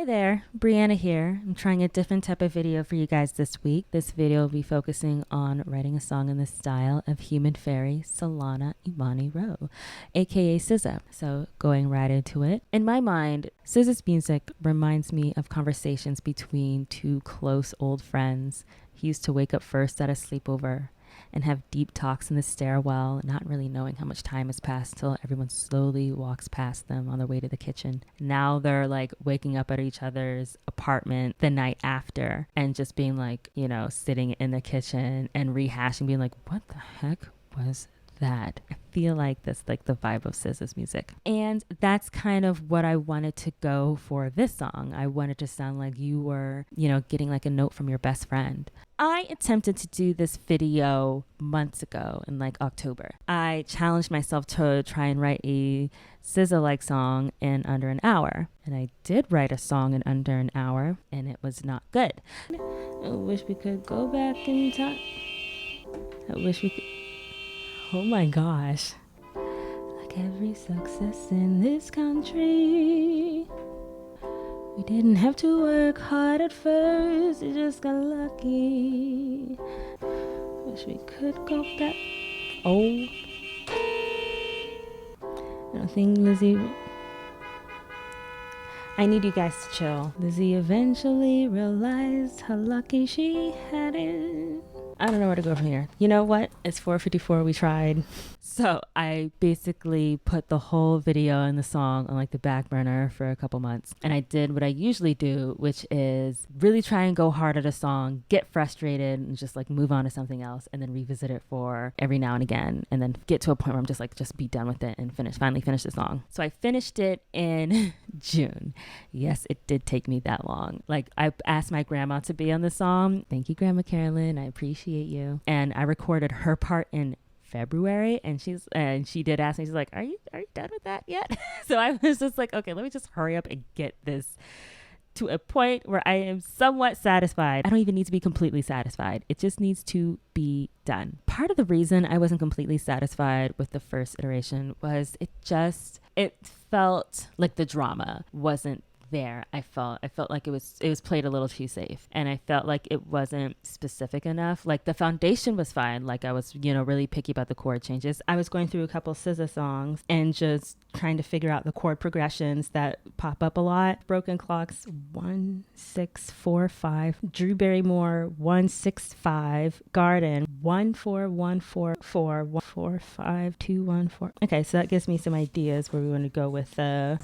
Hi there, Brianna here. I'm trying a different type of video for you guys this week. This video will be focusing on writing a song in the style of human fairy Solana Imani Rowe, aka SZA. So going right into it. In my mind, SZA's music reminds me of conversations between two close old friends who used to wake up first at a sleepover and have deep talks in the stairwell, not really knowing how much time has passed till everyone slowly walks past them on their way to the kitchen. Now they're like waking up at each other's apartment the night after and just being like, you know, sitting in the kitchen and rehashing, being like, what the heck was that? I feel like that's like the vibe of SZA's music. And that's kind of what I wanted to go for this song. I wanted to sound like you were, you know, getting like a note from your best friend. I attempted to do this video months ago in like October. I challenged myself to try and write a SZA-like song in under an hour. And I did write a song in under an hour, and it was not good. I wish we could go back in time. I wish we could... Oh my gosh. Like every success in this country, we didn't have to work hard at first, it just got lucky. Wish we could go back. Oh. I don't think Lizzie... I need you guys to chill. Lizzie eventually realized how lucky she had it. I don't know where to go from here. You know what? It's 4:54. We tried. So I basically put the whole video and the song on like the back burner for a couple months. And I did what I usually do, which is really try and go hard at a song, get frustrated and just like move on to something else and then revisit it for every now and again. And then get to a point where I'm just like, just be done with it and finally finish the song. So I finished it in June. Yes, it did take me that long. Like I asked my grandma to be on the song. Thank you, Grandma Carolyn. I appreciate you. And I recorded her part in February, and she did ask me, she's like, are you done with that yet? So I was just like, okay, let me just hurry up and get this to a point where I am somewhat satisfied. I don't even need to be completely satisfied. It just needs to be done. Part of the reason I wasn't completely satisfied with the first iteration was it felt like the drama wasn't there. I felt like it was played a little too safe, and I felt like it wasn't specific enough. Like the foundation was fine. Like I was, you know, really picky about the chord changes. I was going through a couple SZA songs and just trying to figure out the chord progressions that pop up a lot. Broken Clocks 1 6 4 5, Drew Barrymore 1 6 5, Garden 1 4 1 4 4 1 4 5 2 1 4. Okay, so that gives me some ideas where we want to go with the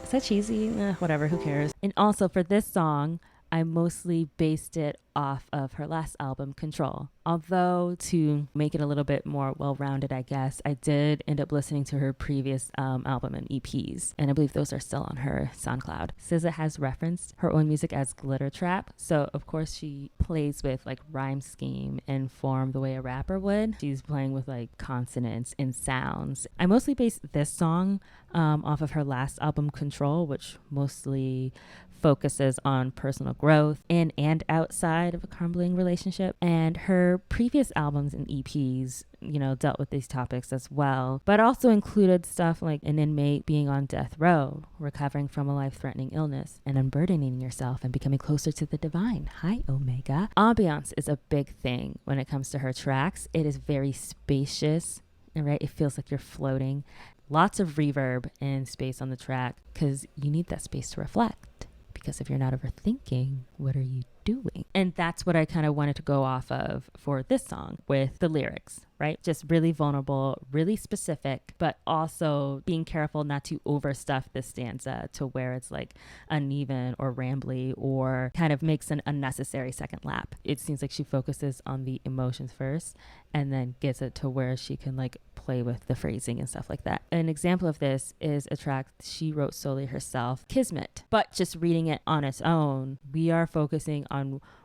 Is that cheesy? Whatever, who cares? And also for this song, I mostly based it off of her last album, Control. Although to make it a little bit more well-rounded, I guess, I did end up listening to her previous album and EPs, and I believe those are still on her SoundCloud. SZA has referenced her own music as glitter trap, so of course she plays with like rhyme scheme and form the way a rapper would. She's playing with like consonants and sounds. I mostly based this song off of her last album, Control, which mostly focuses on personal growth in and outside of a crumbling relationship. And her previous albums and EPs, you know, dealt with these topics as well, but also included stuff like an inmate being on death row, recovering from a life-threatening illness, and unburdening yourself and becoming closer to the divine. Hi, Omega. Ambiance is a big thing when it comes to her tracks. It is very spacious, right? It feels like you're floating. Lots of reverb and space on the track because you need that space to reflect. Because if you're not overthinking, what are you doing? And that's what I kind of wanted to go off of for this song with the lyrics, right? Just really vulnerable, really specific, but also being careful not to overstuff the stanza to where it's like uneven or rambly or kind of makes an unnecessary second lap. It seems like she focuses on the emotions first and then gets it to where she can like play with the phrasing and stuff like that. An example of this is a track she wrote solely herself, Kismet. But just reading it on its own, we are focusing on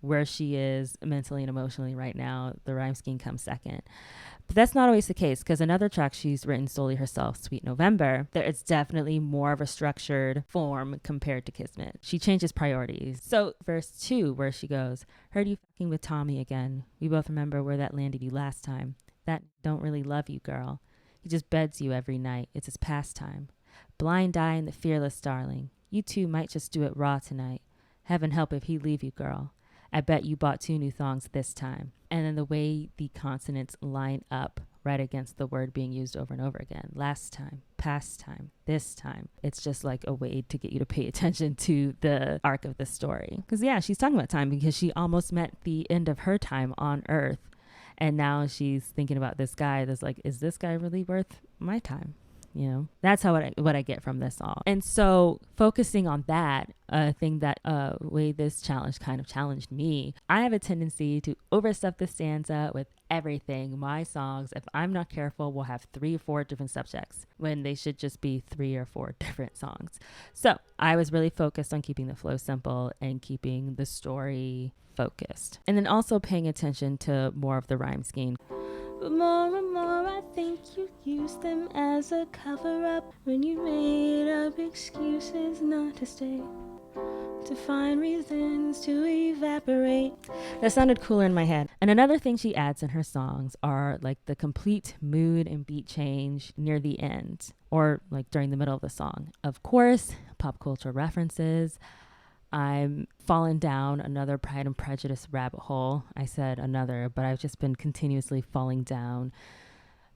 where she is mentally and emotionally right now. The rhyme scheme comes second. But that's not always the case, because another track she's written solely herself, Sweet November, there it's definitely more of a structured form compared to Kismet. She changes priorities. So verse 2, where she goes, heard you fucking with Tommy again. We both remember where that landed you last time. That don't really love you, girl. He just beds you every night. It's his pastime. Blind eye and the fearless darling. You two might just do it raw tonight. Heaven help if he leave you, girl. I bet you bought 2 new thongs this time. And then the way the consonants line up right against the word being used over and over again. Last time, past time, this time. It's just like a way to get you to pay attention to the arc of the story. Because yeah, she's talking about time because she almost met the end of her time on Earth. And now she's thinking about this guy that's like, is this guy really worth my time? You know, that's what I get from this song. And so focusing on that thing that way this challenge kind of challenged me, I have a tendency to overstuff the stanza with everything. My songs, if I'm not careful, will have 3 or 4 different subjects when they should just be 3 or 4 different songs. So I was really focused on keeping the flow simple and keeping the story focused. And then also paying attention to more of the rhyme scheme. But more and more I think you used them as a cover-up when you made up excuses not to stay, to find reasons to evaporate. That sounded cooler in my head. And another thing she adds in her songs are like the complete mood and beat change near the end or like during the middle of the song. Of course, pop culture references. I'm fallen down another Pride and Prejudice rabbit hole. I said another, but I've just been continuously falling down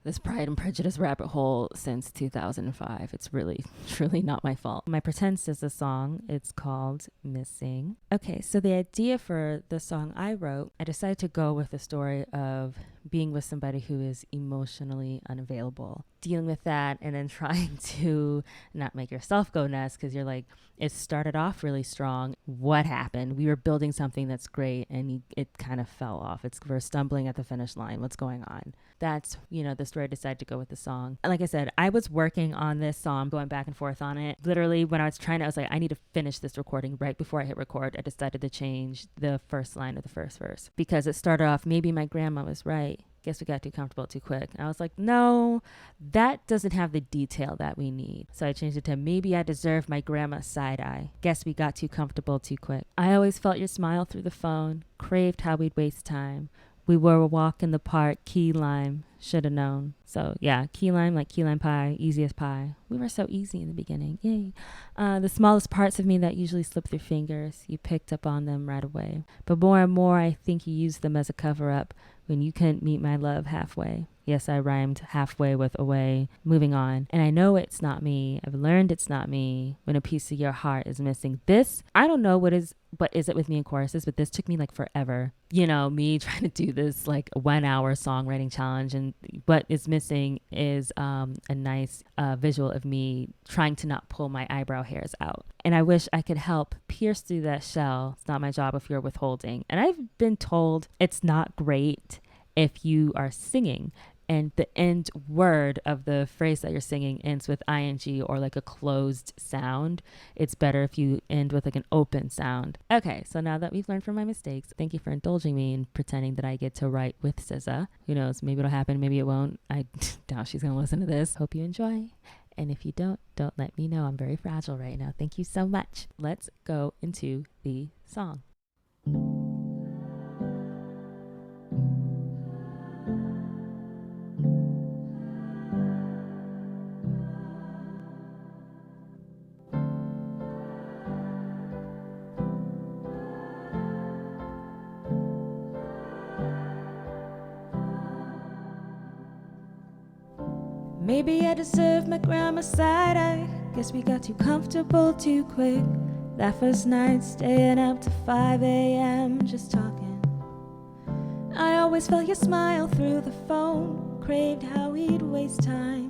this Pride and Prejudice rabbit hole since 2005. It's really, truly not my fault. My Pretend SZA song, it's called Missing. Okay, so the idea for the song I wrote, I decided to go with the story of being with somebody who is emotionally unavailable, dealing with that, and then trying to not make yourself go nuts because you're like, it started off really strong. What happened? We were building something that's great and it kind of fell off. We're stumbling at the finish line. What's going on? That's, the story I decided to go with the song. Like I said, I was working on this song, going back and forth on it. Literally, when I was like, I need to finish this recording right before I hit record. I decided to change the first line of the first verse because it started off, maybe my grandma was right. Guess we got too comfortable too quick. And I was like, no, that doesn't have the detail that we need. So I changed it to maybe I deserve my grandma's side eye. Guess we got too comfortable too quick. I always felt your smile through the phone, craved how we'd waste time. We were a walk in the park, key lime, should have known. So yeah, key lime, like key lime pie, easy as pie. We were so easy in the beginning, yay. The smallest parts of me that usually slip through fingers, you picked up on them right away. But more and more, I think you used them as a cover-up when you couldn't meet my love halfway. Yes, I rhymed halfway with away, moving on. And I know it's not me. I've learned it's not me when a piece of your heart is missing. This, I don't know what is it with me in choruses, but this took me like forever. Me trying to do this like 1 hour songwriting challenge. And what is missing is a nice visual of me trying to not pull my eyebrow hairs out. And I wish I could help pierce through that shell. It's not my job if you're withholding. And I've been told it's not great if you are singing and the end word of the phrase that you're singing ends with ing or like a closed sound. It's better if you end with like an open sound. Okay, so now that we've learned from my mistakes, thank you for indulging me in pretending that I get to write with SZA. Who knows, maybe it'll happen, maybe it won't. I doubt she's gonna listen to this. Hope you enjoy. And if you don't let me know. I'm very fragile right now. Thank you so much. Let's go into the song. Maybe I deserve my grandma's side eye. Guess we got too comfortable too quick. That first night staying up to 5 a.m. just talking. I always felt your smile through the phone, craved how we'd waste time.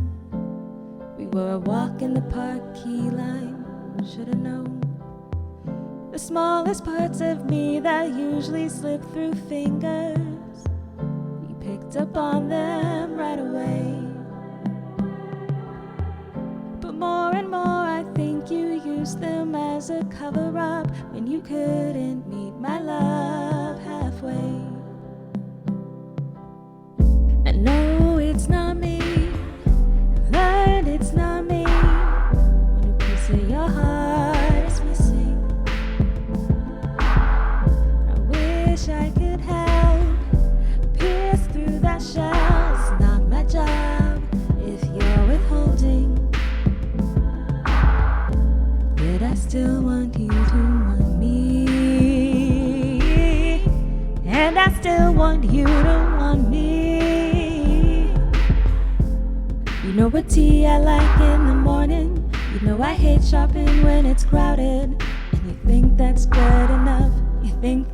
We were a walk in the park, key lime, should've known. The smallest parts of me that usually slip through fingers, you picked up on them right away. More and more I think you used them as a cover-up when you couldn't meet my love halfway. I know it's not me, learned it's not me, when a piece of your heart is missing. I wish I could help pierce through that shell. It's not my job if still want you to want me, and I still want you to want me. You know what tea I like in the morning. You know I hate shopping when it's crowded. And you think that's good enough. You think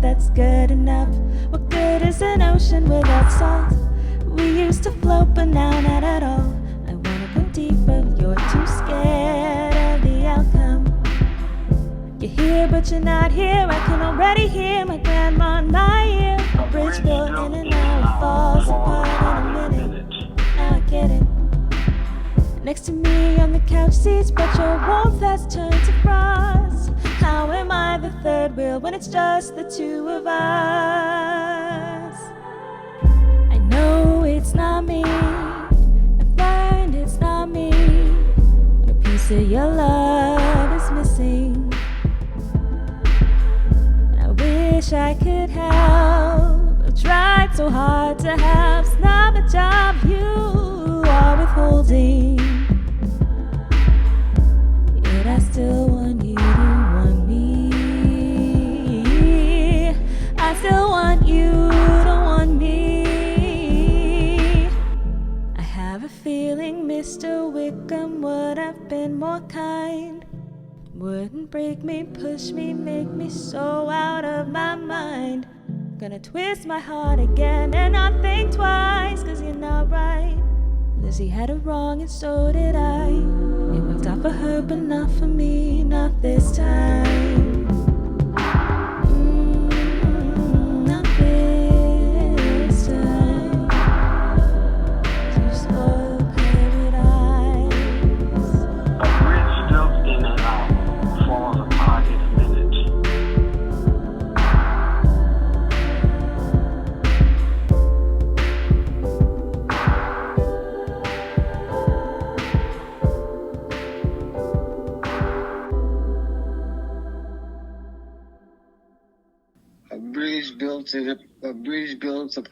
that's good enough. What good is an ocean without salt? We used to float, but now not at all. I wanna go deeper, you're too scared of the outcome. You're here, but you're not here. I can already hear my grandma in my ear. A bridge built in and now it falls apart in a minute. Now I get it. Next to me on the couch seats, but your warmth has turned to frost. How am I the third wheel when it's just the two of us? I know it's not me. I've learned it's not me. When a piece of your love is missing, and I wish I could help. I've tried so hard to help. It's not the job you are withholding. Yet I still want you to want me. I still want you to want me. I have a feeling Mr. Wickham would have been more kind. Wouldn't break me, push me, make me so out of my mind. Gonna twist my heart again and not think twice, 'cause you're not right. Lizzie had it wrong and so did I. It worked out for her but not for me, not this time. Not this time. You spoiled paradise. A bridge built in and out falls apart in a minute. A bridge built up.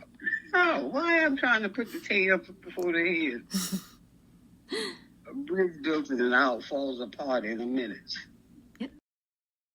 Oh, why I'm trying to put the tail up before the head. A bridge built in and out falls apart in a minute.